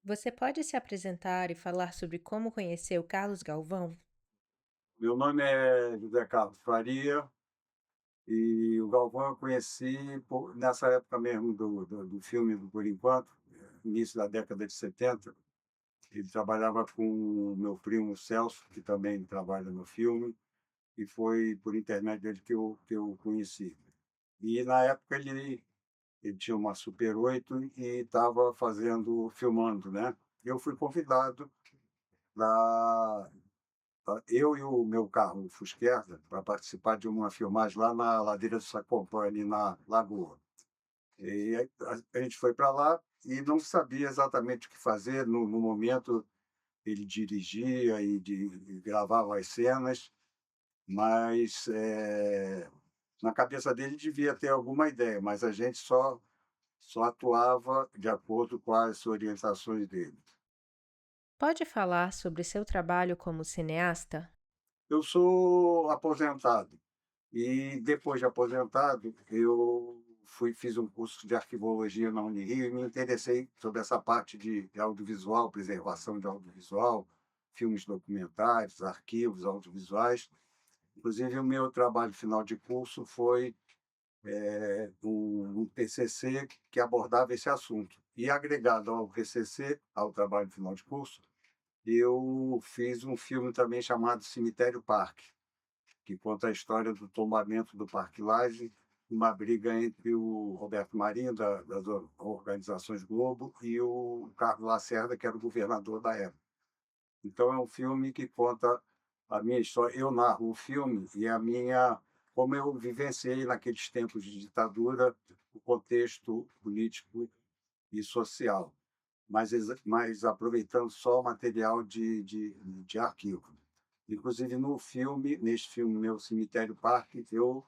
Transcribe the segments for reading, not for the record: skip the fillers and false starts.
Você pode se apresentar e falar sobre como conheceu Carlos Galvão? Meu nome é José Carlos Faria e o Galvão eu conheci nessa época mesmo do filme do Por Enquanto, início da década de 70. Ele trabalhava com o meu primo Celso, que também trabalha no filme, e foi por intermédio dele que eu o conheci. E na época ele tinha uma Super 8 e estava filmando, né? Eu fui convidado para eu e o meu carro, o Fusquerra, para participar de uma filmagem lá na ladeira do Sacomã, ali na Lagoa. E aí a gente foi para lá e não sabia exatamente o que fazer. No momento, ele dirigia e gravava as cenas, mas na cabeça dele devia ter alguma ideia, mas a gente só atuava de acordo com as orientações dele. Pode falar sobre seu trabalho como cineasta? Eu sou aposentado. E depois de aposentado, eu fiz um curso de arquivologia na Unirio e me interessei sobre essa parte de audiovisual, preservação de audiovisual, filmes documentários, arquivos audiovisuais. Inclusive, o meu trabalho final de curso foi um TCC que abordava esse assunto. E agregado ao TCC, ao trabalho final de curso, eu fiz um filme também chamado Cemitério Parque, que conta a história do tombamento do Parque Lage, uma briga entre o Roberto Marinho, das organizações Globo, e o Carlos Lacerda, que era o governador da época. Então, é um filme que conta a minha história. Eu narro o filme e como eu vivenciei naqueles tempos de ditadura o contexto político e social, mas aproveitando só o material de arquivo. Inclusive, neste filme meu Cemitério Parque, eu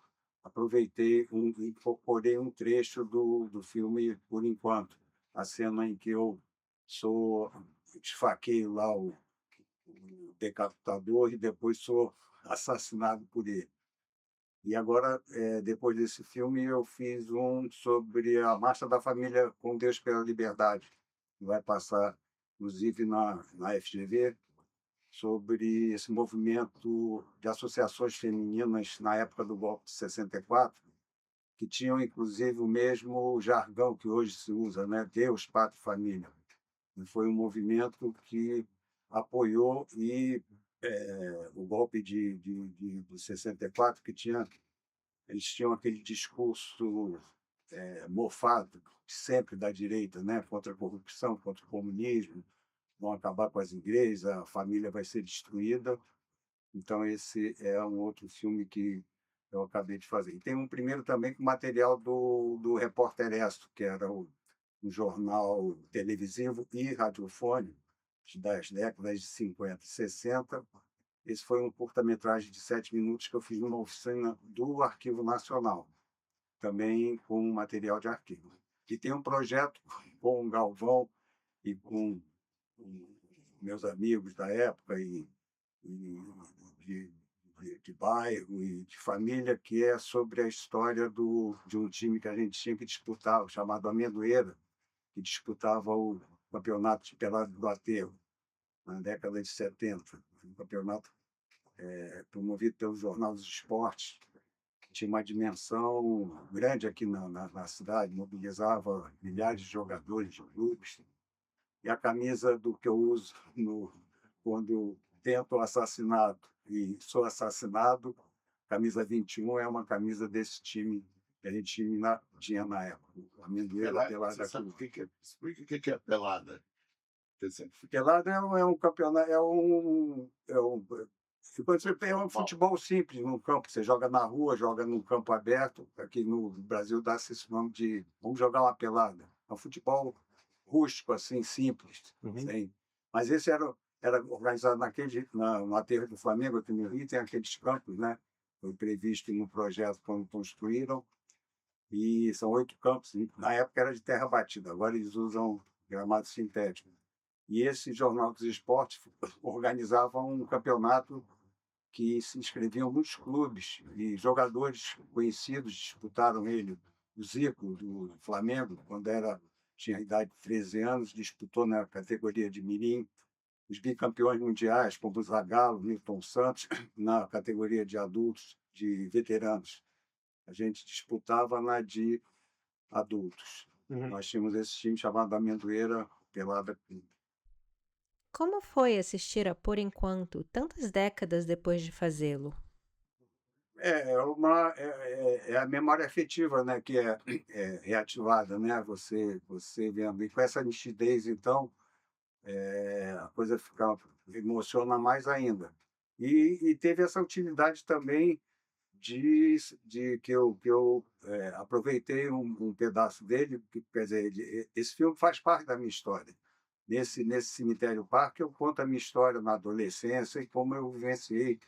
incorporei um trecho do filme Por Enquanto, a cena em que eu sou esfaqueio lá o decapitador e depois sou assassinado por ele. E agora, depois desse filme, eu fiz um sobre a Marcha da Família com Deus pela Liberdade, que vai passar, inclusive, na FGV, sobre esse movimento de associações femininas na época do golpe de 64, que tinham, inclusive, o mesmo jargão que hoje se usa, né? Deus, Pátria e Família. E foi um movimento que apoiou o golpe de 64, eles tinham aquele discurso mofado, sempre da direita, né? Contra a corrupção, contra o comunismo, vão acabar com as igrejas, a família vai ser destruída. Então, esse é um outro filme que eu acabei de fazer. E tem um primeiro também com material do Repórter Esto, que era um jornal televisivo e radiofônico das décadas de 50 e 60. Esse foi um curta-metragem de 7 minutos que eu fiz numa oficina do Arquivo Nacional, também com material de arquivo. E tem um projeto com o Galvão e com meus amigos da época e de, de bairro e de família, que é sobre a história de um time que a gente tinha que disputar, chamado Amendoeira, que disputava o campeonato de pelado do aterro, na década de 70. Um campeonato promovido pelo Jornal dos Esportes, que tinha uma dimensão grande aqui na cidade, mobilizava milhares de jogadores de clubes. E a camisa do que eu uso quando tento o assassinato e sou assassinado, camisa 21 é uma camisa desse time que a gente tinha na época, o Amendoeira Você Pelada sabe o Clube. que que é? Explica o que que é pelada. Quer dizer, Pelada é um campeonato, quando você tem um futebol. futebol simples no campo, você joga na rua, joga no campo aberto. Aqui no Brasil dá-se esse nome de vamos jogar uma pelada. É um futebol rústico, assim, simples. Uhum. Sem, mas esse era organizado no aterro do Flamengo, aqui no Rio, tem aqueles campos, né? Foi previsto no projeto quando construíram, e são 8 campos. E na época era de terra batida, agora eles usam gramado sintético. E esse Jornal dos Esportes organizava um campeonato que se inscreviam muitos clubes e jogadores conhecidos disputaram ele. O Zico, do Flamengo, quando era tinha a idade de 13 anos, disputou na categoria de mirim, os bicampeões mundiais, como Zagallo, Nilton Santos, na categoria de adultos, de veteranos. A gente disputava na de adultos. Nós tínhamos esse time chamado Amendoeira Pelada Clube. Como foi assistir a Por Enquanto, tantas décadas depois de fazê-lo? É a memória afetiva, né, que é reativada, né? Você vendo. E com essa nitidez, então, a coisa fica emociona mais ainda. E teve essa utilidade também de que eu aproveitei um pedaço dele, que, quer dizer, esse filme faz parte da minha história. Nesse Cemitério Parque, eu conto a minha história na adolescência e como eu vivenciei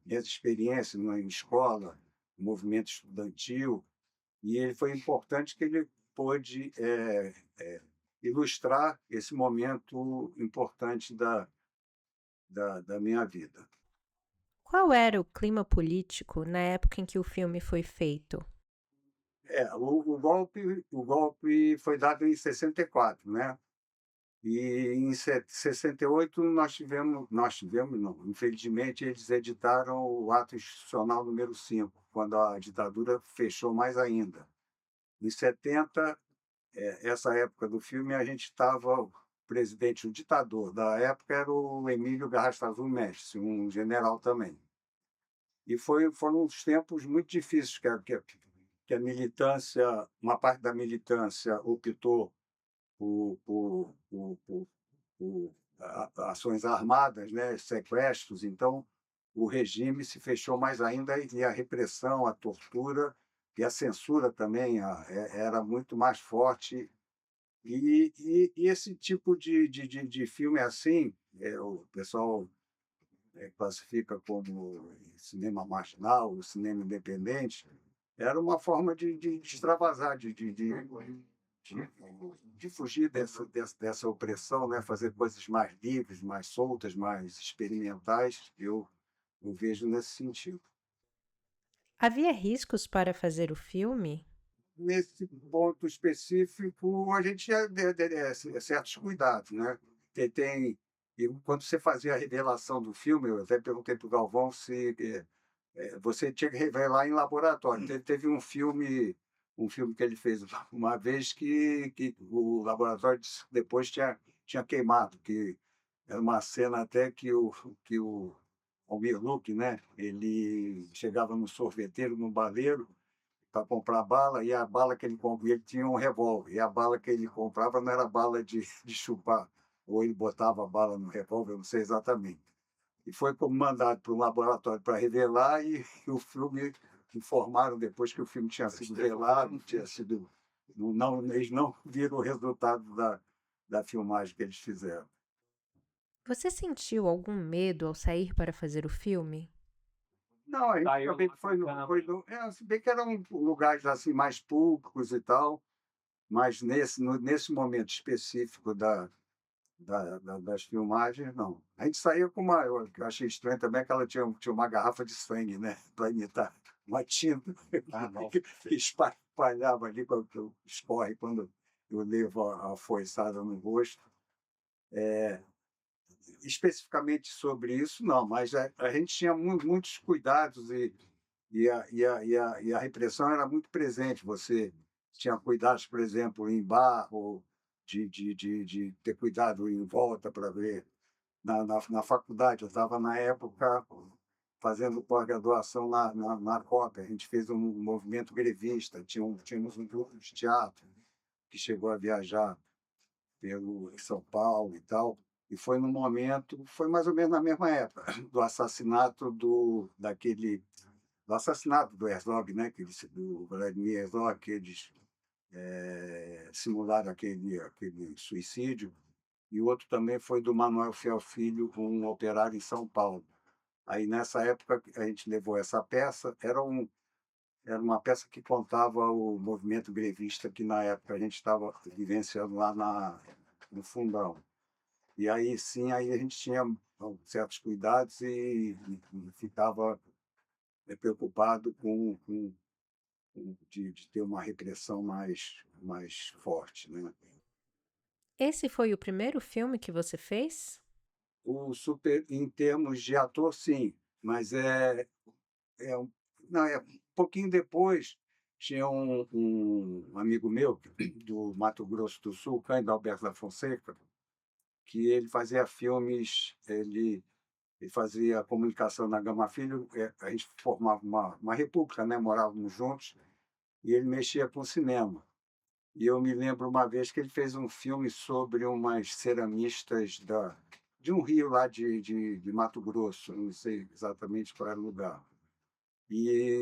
minhas experiências em escola, movimento estudantil, e ele foi importante que ele pôde ilustrar esse momento importante da minha vida. Qual era o clima político na época em que o filme foi feito? O golpe foi dado em 64, né? E em 68 nós tivemos não, infelizmente eles editaram o ato institucional número 5, quando a ditadura fechou mais ainda. Em 70, essa época do filme, a gente estava, o presidente, o ditador da época era o Emílio Garrastazu Mestre, um general também. E foram uns tempos muito difíceis que a militância, uma parte da militância optou por ações armadas, né, sequestros. Então, o regime se fechou mais ainda e a repressão, a tortura e a censura também era muito mais forte. E esse tipo de filme assim, o pessoal classifica como cinema marginal, o cinema independente, era uma forma de extravasar, de fugir dessa opressão, né? Fazer coisas mais livres, mais soltas, mais experimentais. Eu vejo nesse sentido. Havia riscos para fazer o filme? Nesse ponto específico, a gente tinha certos cuidados, né? E quando você fazia a revelação do filme, eu até perguntei para o Galvão se você tinha que revelar em laboratório. Teve um filme que ele fez uma vez que o laboratório depois tinha queimado, que era uma cena até que o Almir Luque, né? Ele chegava no sorveteiro, no baleiro, para comprar bala, e a bala que ele comprava, ele tinha um revólver, e a bala que ele comprava não era bala de chupar, ou ele botava a bala no revólver, eu não sei exatamente. E foi como mandado para um laboratório para revelar, e o filme informaram depois que o filme tinha sido velado, tinha sido. Não, eles não viram o resultado da filmagem que eles fizeram. Você sentiu algum medo ao sair para fazer o filme? Não, a gente Saiu também numa foi câmera. se bem que eram lugares assim mais públicos e tal, mas nesse momento específico das filmagens, não. A gente saía com uma. Eu achei estranho também que ela tinha uma garrafa de sangue, né? Para imitar uma tinta Ah, não. que espalhava ali, quando eu escorre quando eu levo a foiçada no rosto. Especificamente sobre isso, não, mas a gente tinha muitos cuidados e a repressão era muito presente. Você tinha cuidados, por exemplo, em bar, ou de ter cuidado em volta para ver. Na faculdade, eu estava, na época, fazendo pós-graduação na COP. A gente fez um movimento grevista, tínhamos um grupo de teatro que chegou a viajar pelo São Paulo e tal. E foi no momento, foi mais ou menos na mesma época, do assassinato do assassinato do Herzog, né? Do Vladimir Herzog, que eles simularam aquele suicídio. E o outro também foi do Manuel Fiel Filho, um operário em São Paulo. Aí, nessa época, a gente levou essa peça. Era uma peça que contava o movimento grevista que, na época, a gente estava vivenciando lá no Fundão. E aí, sim, aí a gente tinha certos cuidados e ficava preocupado de ter uma repressão mais forte, né? Esse foi o primeiro filme que você fez? O super em termos de ator, sim, mas é um não, é um pouquinho depois, tinha um amigo meu do Mato Grosso do Sul, Cândido Alberto da Fonseca, que ele fazia filmes, ele fazia comunicação na Gama Filho, a gente formava uma república, né, morávamos juntos, e ele mexia com cinema. E eu me lembro uma vez que ele fez um filme sobre umas ceramistas de um rio lá de Mato Grosso, não sei exatamente qual era o lugar.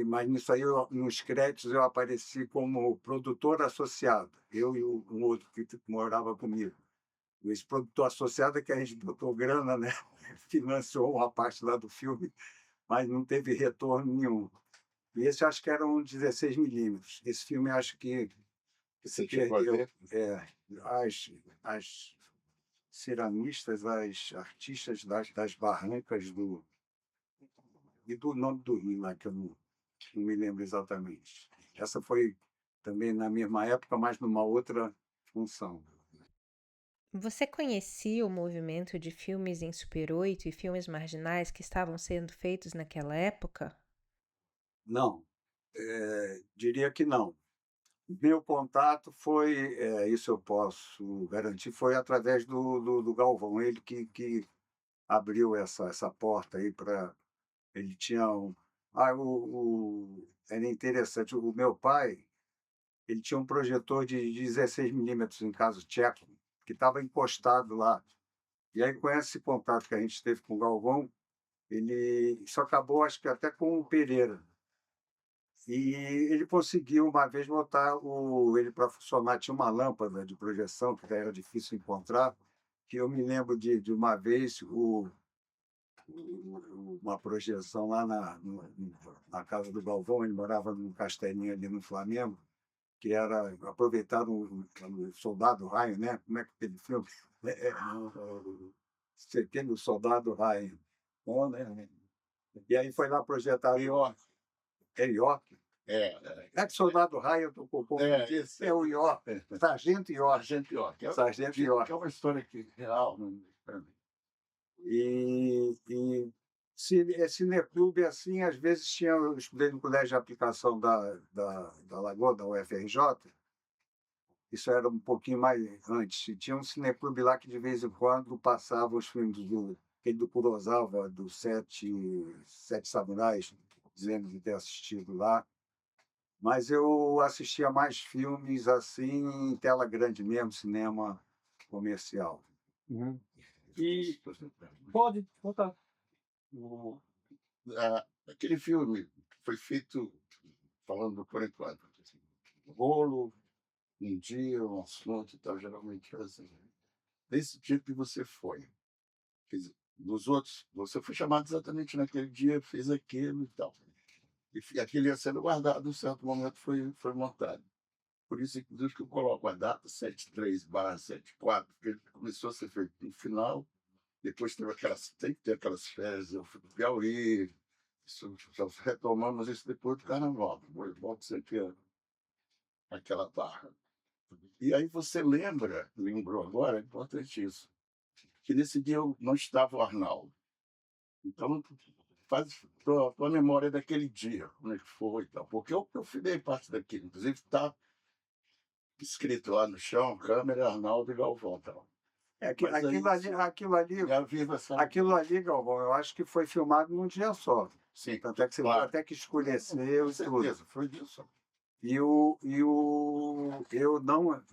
Mas nisso aí, nos créditos, eu apareci como produtor associado, eu e um outro que morava comigo. Esse produtor associado é que a gente botou grana, né? Financiou uma parte lá do filme, mas não teve retorno nenhum. E esse acho que era um 16 milímetros. Esse filme acho que se Você chegou a perdeu. ver? As ceramistas, as artistas das barrancas e do nome do rio lá, que eu não me lembro exatamente. Essa foi também na mesma época, mas numa outra função. Você conhecia o movimento de filmes em Super 8 e filmes marginais que estavam sendo feitos naquela época? Não, diria que não. Meu contato foi, isso eu posso garantir, foi através do Galvão, ele que abriu essa porta aí para. Ele tinha um. Era interessante, o meu pai, ele tinha um projetor de 16 milímetros em casa tcheco, que estava encostado lá. E aí, com esse contato que a gente teve com o Galvão, ele isso acabou, acho que até com o Pereira. E ele conseguiu uma vez botar ele para funcionar. Tinha uma lâmpada de projeção que era difícil encontrar, que eu me lembro de uma vez uma projeção lá na casa do Galvão, ele morava num castelinho ali no Flamengo, que era aproveitar o Soldado Ryan, né? Como é que aquele filme? Você tem o Soldado Ryan. Bom, né? E aí foi lá projetar York. York. É que Soldado Ryan, eu estou confundindo. Esse É o York, Sargento York. Sargento York. Sargento York. Que é uma história que, real, né? Cineclube, assim, às vezes tinha, eu estudei no colégio de aplicação da Lagoa, da UFRJ, isso era um pouquinho mais antes. E tinha um cineclube lá que de vez em quando passava os filmes aquele do Kurosawa, do Sete Samurais, dizendo de ter assistido lá. Mas eu assistia mais filmes assim, em tela grande mesmo, cinema comercial. Uhum. E pode contar. Aquele filme foi feito, falando por enquanto, rolo, um dia, um assunto e tal, geralmente é assim. Desse tipo que você foi. Nos outros, você foi chamado exatamente naquele dia, fez aquilo e tal. E aquilo ia sendo guardado, em certo momento foi montado. Por isso, inclusive, que eu coloco a data 73/74, porque ele começou a ser feito no final, depois tem que ter aquelas férias, eu fui para o Piauí, só retomamos isso depois do Carnaval, volta sempre aquela barra. E aí você lembrou agora, é importante isso, que nesse dia não estava o Arnaldo. Então, faz tua memória daquele dia, como é que foi e tal. Porque eu filmei parte daquilo, inclusive está escrito lá no chão, câmera, Arnaldo e Galvão. Tal. Mas aí Aquilo ali, Galvão, eu acho que foi filmado num dia só. Sim, Tanto é que você claro. até que escureceu Com e tudo. certeza, foi disso. Eu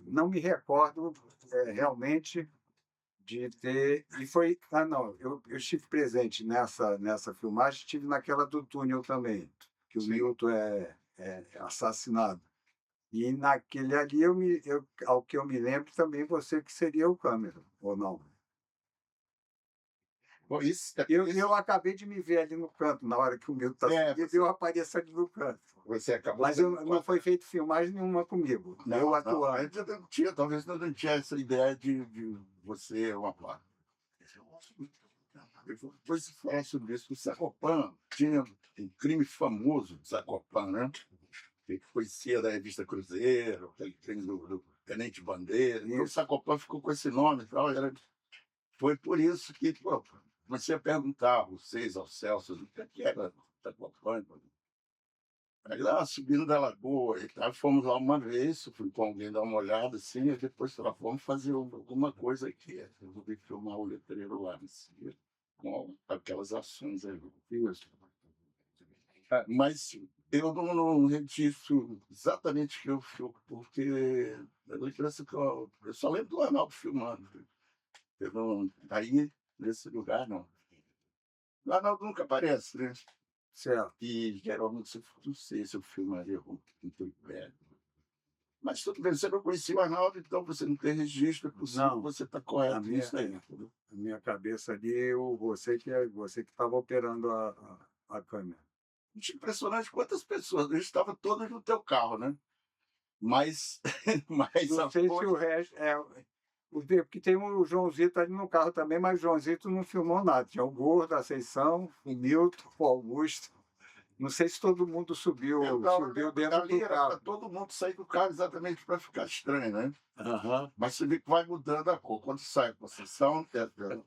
não me recordo realmente de ter. E foi. Ah, não, eu estive presente nessa filmagem, estive naquela do túnel também, que o Sim. Milton é assassinado. E naquele ali, ao que eu me lembro, também você que seria o câmera, ou não? Bom, Eu acabei de me ver ali no canto, na hora que o Milton está seguindo, eu apareço ali no canto. Você acabou Mas não foi feito filmagem nenhuma comigo. Eu atuando. Ainda não tinha, talvez não tinha essa ideia de você uma placa. Depois se falar sobre isso, o Zacopan tinha um crime famoso do Zacopan, né? Que conhecia da revista Cruzeiro, aquele crime Tenente Bandeira. Então, o Isso. Sacopã ficou com esse nome e tal. Foi por isso que pô, comecei a perguntar, vocês, ao Celso, o que era Sacopã? Aí lá, subindo da lagoa e tal, fomos lá uma vez, fui com alguém dar uma olhada assim, e depois lá, vamos fazer alguma coisa aqui. Eu resolvi filmar o letreiro lá, assim, com aquelas ações aí. Isso. Mas eu não registro exatamente o que eu filmo, porque a lembrança que eu só lembro do Arnaldo filmando. Eu não, aí, nesse lugar, não. O Arnaldo nunca aparece, né? Certo. E geralmente, se eu não sei se eu filmaria muito perto. Mas tudo bem, você não conhecia o Arnaldo, então você não tem registro, é possível que Não, você está a correto minha, nisso aí. Entendeu? a minha cabeça ali, você que estava operando a câmera. Acho impressionante quantas pessoas, eles estavam todas no teu carro, né? Mas, mas Não sei se após, o resto. Porque tem o Joãozito ali no carro também, mas o Joãozito não filmou nada. Tinha o Gordo, a Conceição, o Milton, o Augusto. Não sei se todo mundo subiu dentro ali do era para carro. todo mundo sair do carro exatamente para ficar estranho, né? Aham. Mas você vê que vai mudando a cor. Quando sai a Conceição,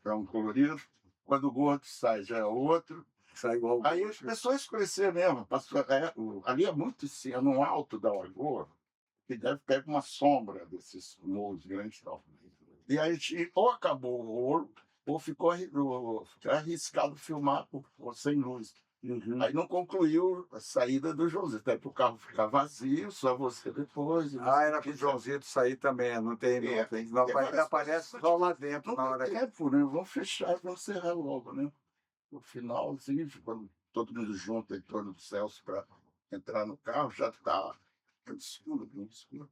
é um colorido. Quando o gordo sai, já é outro. Sai igual o Aí as Gordo. pessoas escurecer mesmo. Passou, ali é muito assim, é no alto da lagoa, que deve pegar uma sombra desses morros grandes e tal. E aí ou acabou o rolo, ou ficou arriscado filmar sem luz. Uhum. Aí não concluiu a saída do Joãozito, até para o carro ficar vazio, só você depois. E não sei Era o pro que. Joãozito sair também, não tem, não É, tem. tem Ele várias aparece coisas. só lá dentro Não na dá hora que. tempo, né? Vamos fechar, vamos encerrar logo, né? No final, assim, quando todo mundo junto em torno do Celso para entrar no carro, já está escuro, bem escuro.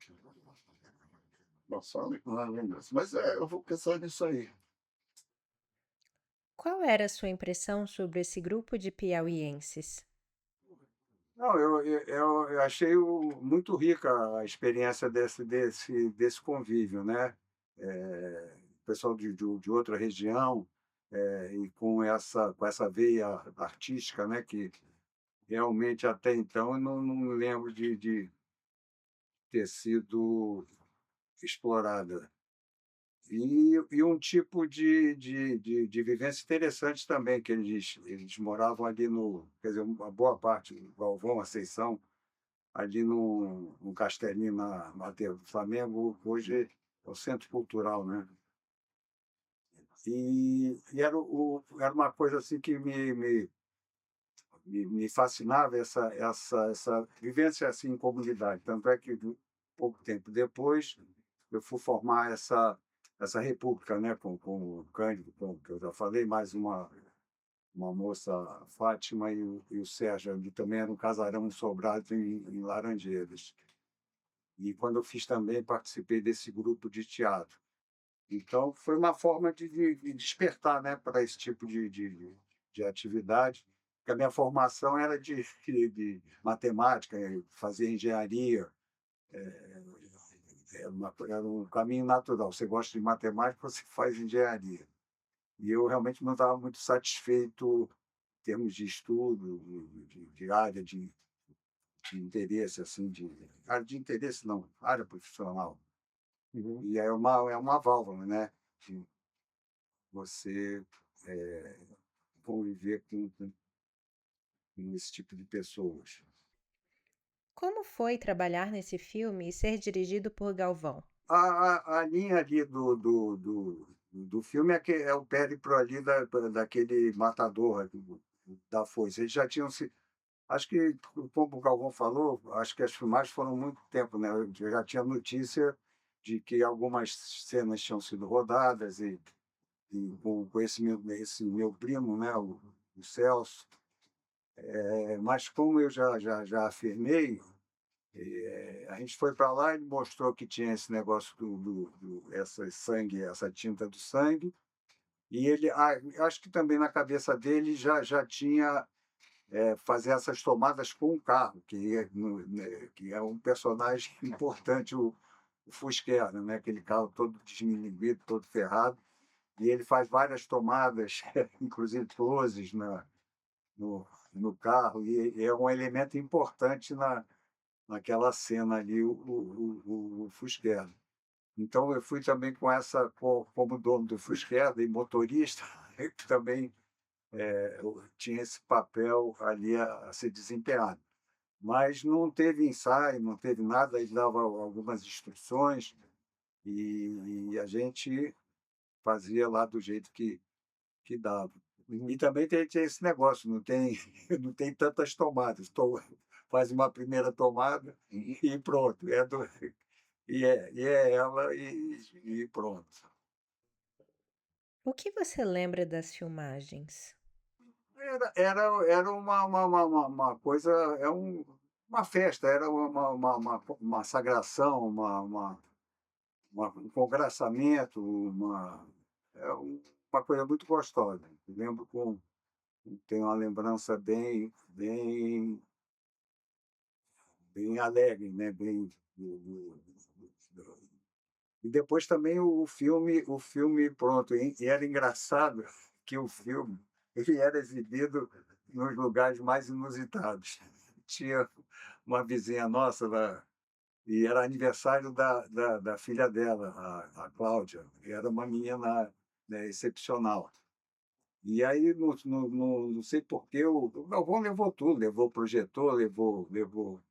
Nossa, olha que lembrança. Mas eu vou pensar nisso aí. Qual era a sua impressão sobre esse grupo de piauienses? Não, eu achei muito rica a experiência desse convívio, né? Pessoal de outra região, e com essa veia artística, né? Que realmente até então eu não lembro de ter sido explorada. E um tipo de vivência interessante também, que eles moravam ali no, quer dizer, uma boa parte, o Galvão, a Conceição, ali num castelinho no aterro do Flamengo, hoje é o Centro Cultural, né? E era uma coisa assim que me fascinava, essa vivência assim em comunidade. Tanto é que, pouco tempo depois, eu fui formar essa república, né? Com o Cândido, que eu já falei, mais uma moça, Fátima, e o Sérgio, ali também era um casarão sobrado em Laranjeiras. E quando eu fiz também, participei desse grupo de teatro. Então, foi uma forma de despertar, né, para esse tipo de atividade. Porque a minha formação era de matemática, fazia engenharia, era um caminho natural. Você gosta de matemática, você faz engenharia. E eu realmente não estava muito satisfeito em termos de estudo, de área de interesse, assim, área de interesse não, área profissional. Uhum. E é uma válvula, né? De você conviver com esse tipo de pessoas. Como foi trabalhar nesse filme e ser dirigido por Galvão? A linha ali do filme é o périplo ali daquele matador da foice. Eles já tinham se. Acho que, como o Galvão falou, acho que as filmagens foram muito tempo, né? Eu já tinha notícia de que algumas cenas tinham sido rodadas e com esse meu primo, né? O Celso. Mas como eu já afirmei, a gente foi para lá, ele mostrou que tinha esse negócio essa sangue, essa tinta do sangue, e ele, acho que também na cabeça dele já tinha fazer essas tomadas com o carro, que é um personagem importante, o Fusquera, né? Aquele carro todo desmilinguido, todo ferrado, e ele faz várias tomadas, inclusive closes no carro, e é um elemento importante naquela cena ali, o Fusquera. Então eu fui também com essa como dono do Fusquer e motorista, eu também, eu tinha esse papel ali a ser desempenhado. Mas não teve ensaio, não teve nada, ele dava algumas instruções e a gente fazia lá do jeito que dava. E também tem esse negócio, não tem não tem tantas tomadas, faz uma primeira tomada e pronto, e é ela e pronto. O que você lembra das filmagens? Era uma coisa, uma festa, era uma sagração, um congraçamento, uma coisa muito gostosa. Eu lembro com tenho uma lembrança bem alegre, né, bem do e depois também o filme pronto, e era engraçado que o filme, ele era exibido nos lugares mais inusitados. Tinha uma vizinha nossa e era aniversário da filha dela, a Cláudia, e era uma menina, né, excepcional. E aí não sei porquê o Galvão levou tudo, levou projetor, levou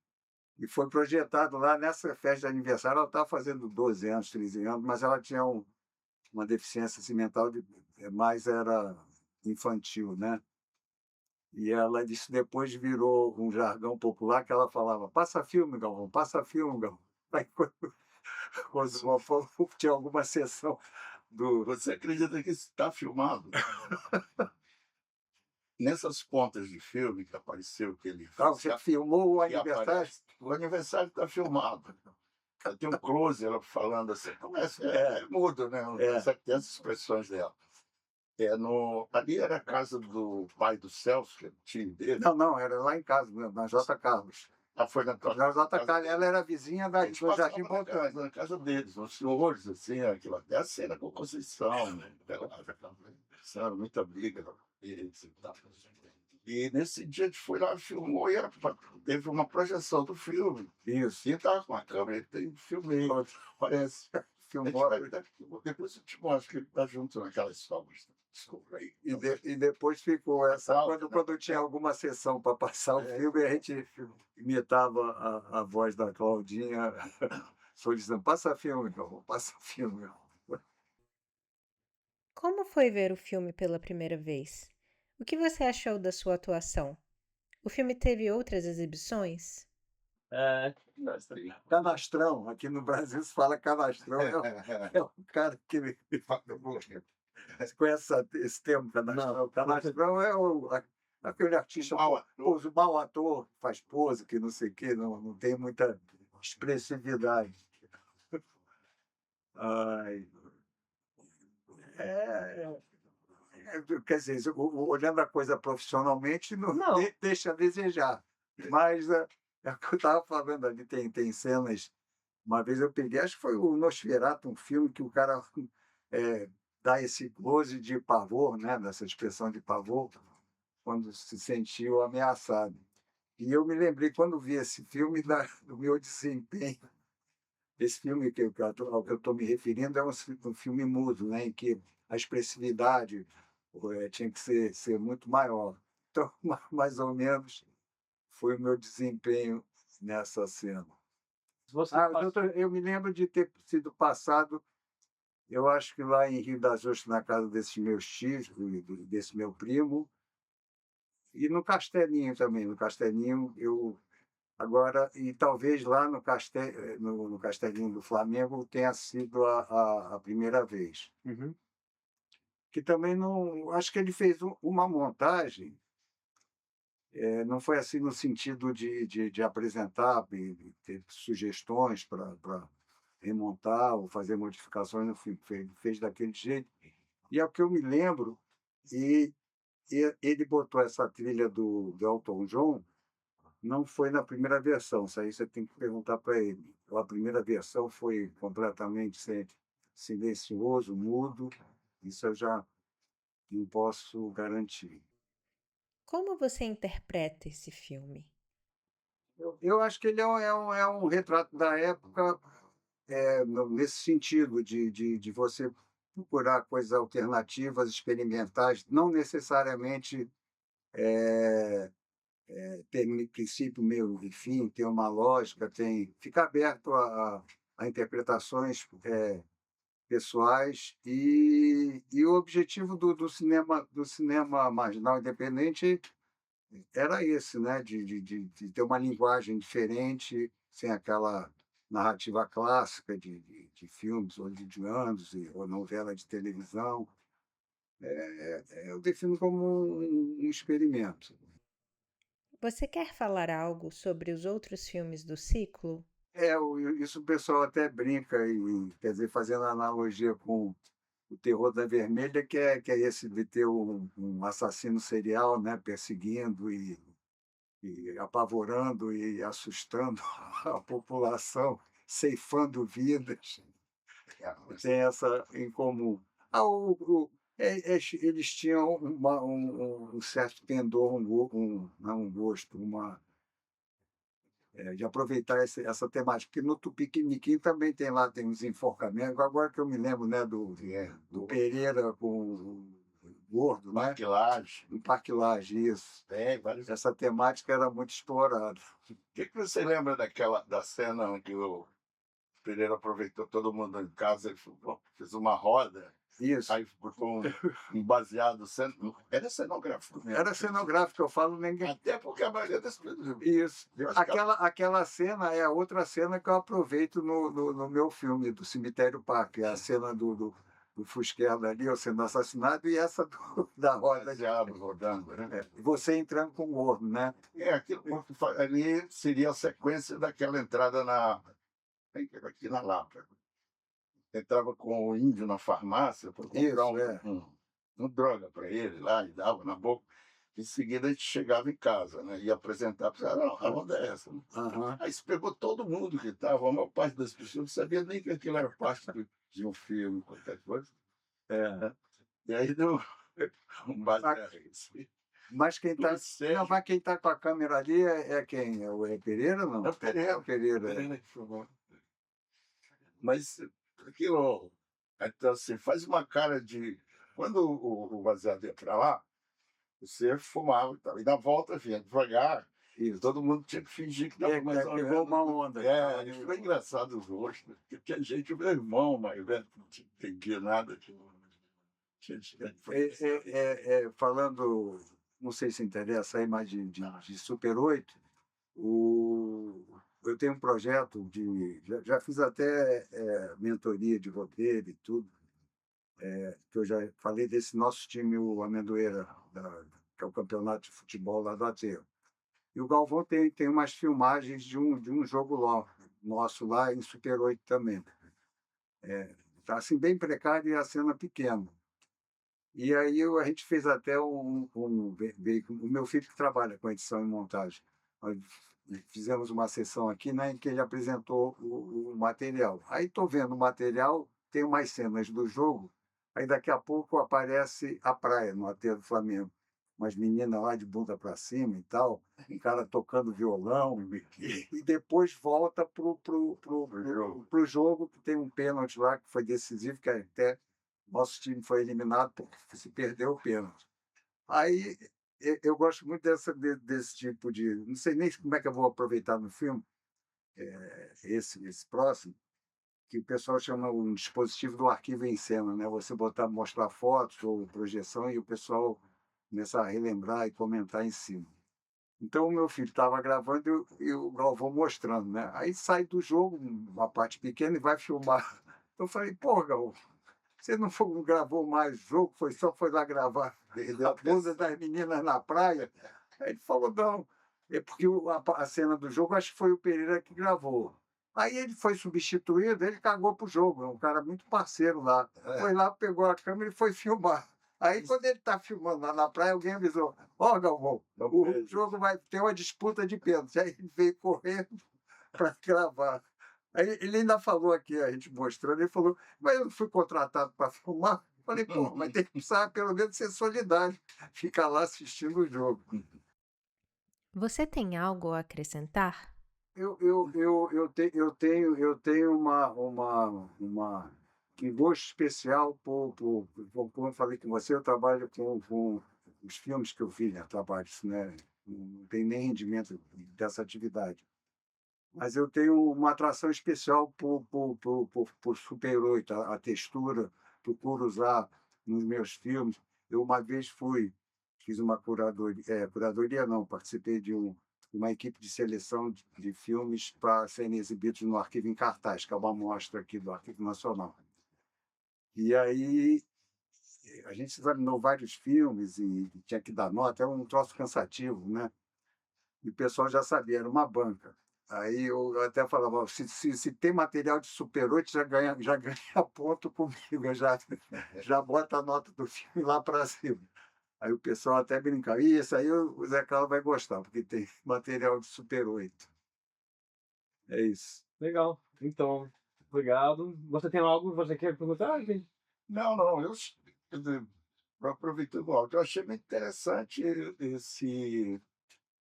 e foi projetado lá nessa festa de aniversário. Ela estava fazendo 12 anos, 13 anos, mas ela tinha uma deficiência assim, mental, mais era infantil, né? E ela disse depois virou um jargão popular que ela falava: passa filme, Galvão, passa filme, Galvão. Aí, quando tinha alguma sessão do. Você acredita que isso está filmado? Nessas pontas de filme que apareceu, que ele Ah, você filmou o que aniversário? aparece, o aniversário está filmado. Ela tem um close, ela falando assim, começa, é mudo, né? É. Tem as expressões dela. Ali era a casa do pai do Celso, que é o tio dele. Não, era lá em casa, na J. Carlos. Foi na tua Na J. casa Carlos, ela era vizinha A gente do Jardim passava Botânico. na casa deles, uns senhores, assim, aquilo até a cena com Conceição, né? Conversando, muita briga com eles e tal. E nesse dia a gente foi lá, filmou e teve uma projeção do filme. Isso. E estava com a câmera, filmei, parece. Filmou. Depois eu te mostro que ele está junto naquelas sombras. Desculpa aí. E depois ficou essa. Natal, Quando tinha alguma sessão para passar o filme, a gente imitava a voz da Claudinha, solicitando: passa filme, meu amor, passa filme. Meu amor." Como foi ver o filme pela primeira vez? O que você achou da sua atuação? O filme teve outras exibições? Canastrão, aqui no Brasil se fala canastrão, é o cara que você conhece esse termo, canastrão? Canastrão é aquele artista, o mau ator, faz pose, que não sei o quê, não tem muita expressividade. Ai, é, quer dizer, olhando a coisa profissionalmente, não deixa a desejar. Mas é o que eu estava falando ali, tem cenas. Uma vez eu peguei, acho que foi o Nosferatu, um filme que o cara é, dá esse close de pavor, né, dessa expressão de pavor, quando se sentiu ameaçado. E eu me lembrei, quando vi esse filme, do meu desempenho. Esse filme ao que eu estou me referindo é um filme mudo, né, em que a expressividade tinha que ser muito maior. Então, mais ou menos, foi o meu desempenho nessa cena. Eu me lembro de ter sido passado, eu acho que lá em Rio das Ostras, na casa desses meus tios, desse meu primo, e no Castelinho também. No Castelinho, agora, e talvez lá no Castelinho do Flamengo tenha sido a primeira vez. Que também não. Acho que ele fez uma montagem, não foi assim no sentido de apresentar e ter sugestões para remontar ou fazer modificações no filme. Fez daquele jeito. E é o que eu me lembro, e ele botou essa trilha do Elton John, não foi na primeira versão, isso aí você tem que perguntar para ele. A primeira versão foi completamente silencioso, mudo, isso eu já não posso garantir. Como você interpreta esse filme? Eu acho que ele é um retrato da época, nesse sentido de você procurar coisas alternativas, experimentais, não necessariamente tem princípio, meio e fim, tem uma lógica, fica aberto a interpretações pessoais, e o objetivo do cinema marginal independente era esse, né, de ter uma linguagem diferente, sem aquela narrativa clássica de filmes hollywoodianos ou novela de televisão. Eu defino como um experimento. Você quer falar algo sobre os outros filmes do ciclo? Isso o pessoal até brinca, quer dizer, fazendo analogia com o terror da vermelha, que é esse de ter um assassino serial, né, perseguindo e apavorando e assustando a população, ceifando vidas. Tem essa em comum. Ah, eles tinham um certo pendor, não, um gosto, de aproveitar essa temática, porque no Tupiniquim também tem uns enforcamentos. Agora que eu me lembro, né, do Pereira com o Gordo, né? Parque Lage. No Parque Lage, isso. Tem vários. Essa temática era muito explorada. O que você lembra da cena em que o Pereira aproveitou todo mundo em casa, ele fez uma roda, Isso. aí botou um baseado, era cenográfico mesmo. Era cenográfico, eu falo ninguém. Até porque a maioria das coisas. Isso. Aquela cena é a outra cena que eu aproveito no meu filme, do Cemitério Parque. É a cena do Fusquela ali, eu sendo assassinado, e essa da roda de Baseado rodando, né? você entrando com o Gordo, né? Aquilo ali seria a sequência daquela entrada aqui na Lapa. Entrava com o índio na farmácia para comprar um droga para ele lá e dava na boca. Em seguida a gente chegava em casa, né? Ia apresentar para ele, a onda é essa. Né? Aham. Aí se pegou todo mundo que estava, a maior parte das pessoas não sabia nem que aquilo era parte de um filme, qualquer coisa. E aí deu um bate. Mas quem está Sério. mas quem tá com a câmera ali é quem? É o Pereira, não? É o Pereira. Pereira. Mas aquilo, então, assim, faz uma cara de. Quando o baseado ia para lá, você fumava e tal. E na volta vinha devagar, Isso. todo mundo tinha que fingir que estava mais ou Pegou menos. uma onda. Isso foi engraçado os rostos, porque tinha gente, o meu irmão, mais velho, que não entendia nada. Falando, não sei se interessa aí, mas de Super 8, eu tenho um projeto já fiz até mentoria de roteiro e tudo, que eu já falei desse nosso time, o Amendoeira, que é o campeonato de futebol lá do Aterro. E o Galvão tem umas filmagens de um jogo lá, nosso lá em Super 8 também. Tá assim, bem precário e a cena pequena. E aí a gente fez até veículo. O meu filho que trabalha com edição e montagem. Nós fizemos uma sessão aqui, né, em que ele apresentou o material. Aí estou vendo o material, tem umas cenas do jogo, aí daqui a pouco aparece a praia no Aterro do Flamengo. Umas meninas lá de bunda para cima e tal, um cara tocando violão, e depois volta pro jogo, que tem um pênalti lá que foi decisivo, que até nosso time foi eliminado porque se perdeu o pênalti. Aí eu gosto muito desse tipo de. Não sei nem como é que eu vou aproveitar no filme, esse próximo, que o pessoal chama um dispositivo do arquivo em cena, né? Você mostrar fotos ou projeção e o pessoal começar a relembrar e comentar em cima. Então o meu filho estava gravando e o Galvão mostrando, né? Aí sai do jogo, uma parte pequena, e vai filmar. Eu falei, pô, Galvão, você não gravou mais jogo, foi lá gravar a blusa das meninas na praia? Aí ele falou, não, é porque a cena do jogo, acho que foi o Pereira que gravou. Aí ele foi substituído, ele cagou pro jogo, é um cara muito parceiro lá. Foi lá, pegou a câmera e foi filmar. Aí quando ele está filmando lá na praia, alguém avisou, Galvão, o jogo vai ter uma disputa de pênalti. Aí ele veio correndo para gravar. Aí ele ainda falou aqui, a gente mostrando, ele falou, mas eu não fui contratado para filmar. Falei, pô, mas tem que precisar pelo menos ser solidário, ficar lá assistindo o jogo. Você tem algo a acrescentar? Eu tenho um gosto especial como eu falei com você, eu trabalho com os filmes que eu fiz, né? Trabalho, isso, né? Não tem nem rendimento dessa atividade. Mas eu tenho uma atração especial por Super 8, a textura, procuro usar nos meus filmes. Eu uma vez fiz uma curadoria não, participei de uma equipe de seleção de filmes para serem exibidos no Arquivo em Cartaz, que é uma mostra aqui do Arquivo Nacional. E aí a gente examinou vários filmes e tinha que dar nota, era um troço cansativo, né? E o pessoal já sabia, era uma banca. Aí eu até falava, "Ó, se tem material de Super 8, já ganha ponto comigo, já bota a nota do filme lá para cima." Aí o pessoal até brincava, isso aí o Zé Carlos vai gostar, porque tem material de Super 8. É isso. Legal. Então, obrigado. Você tem algo que você quer perguntar, gente? Não, não, quer dizer, aproveitando o áudio, eu achei muito interessante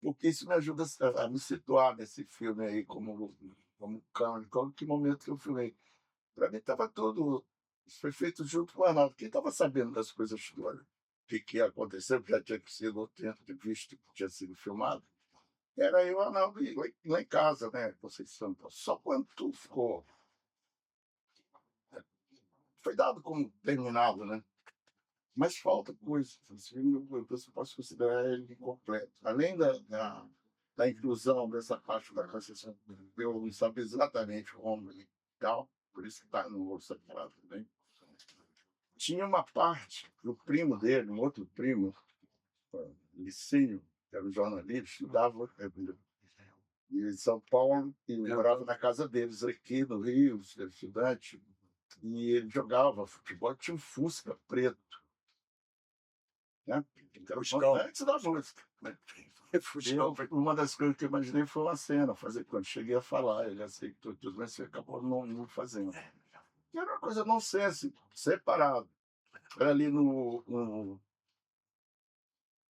porque isso me ajuda a me situar nesse filme aí como câmera, que momento que eu filmei. Para mim estava tudo, isso foi feito junto com o Arnaldo, quem estava sabendo das coisas todas, o que ia acontecer, porque já tinha sido o tempo de visto que tinha sido filmado. Era eu, Arnaldo, e lá em casa, né, Conceição. Então, só quando tudo foi dado como terminado, né? Mas falta coisa. Esse filme, eu posso considerar ele incompleto. Além da inclusão dessa parte da Conceição, eu não sabia exatamente como e tal, por isso que está no Bolsa Separado também. Tinha uma parte do primo dele, um outro primo, Licínio, que era um jornalista, estudava em São Paulo e morava na casa deles aqui no Rio, estudante. E ele jogava futebol, tinha um Fusca preto, né? Fuscão. Antes da música, né? Uma das coisas que eu imaginei foi uma cena, fazer quando cheguei a falar, ele aceitou tudo, mas você acabou não fazendo. E era uma coisa nonsense, separado. Era ali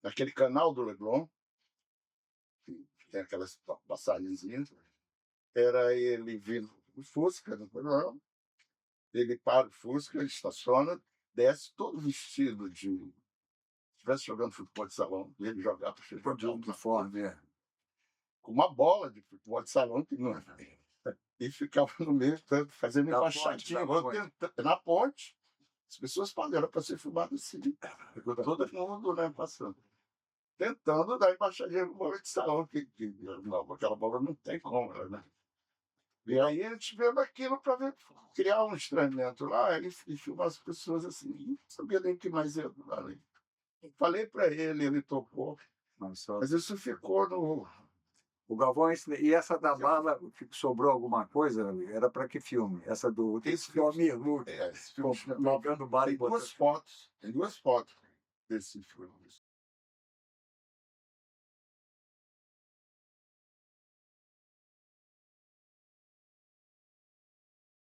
naquele canal do Leblon, que tem aquelas passagenzinhas, era ele vindo o Fusca, ele para o Fusca, ele estaciona, desce todo vestido de estivesse jogando futebol de salão, e ele jogava futebol De uniforme, com uma bola de futebol de salão que não e ficava no meio, fazendo Na embaixadinha, ponte. na ponte. As pessoas pagaram para ser filmado assim, todo mundo, né, passando. Tentando dar embaixadinha com bola de salão, não, aquela bola não tem como, né? E aí ele tivemos aquilo para criar um estranhamento lá e filmar as pessoas assim. Não sabia nem o que mais ia ali. Falei para ele topou. Mas isso ficou no. O Galvão, e essa da bala, sobrou alguma coisa? Era para que filme? Essa do. Esse filme, esse filme jogando bala e tem duas fotos desse filme.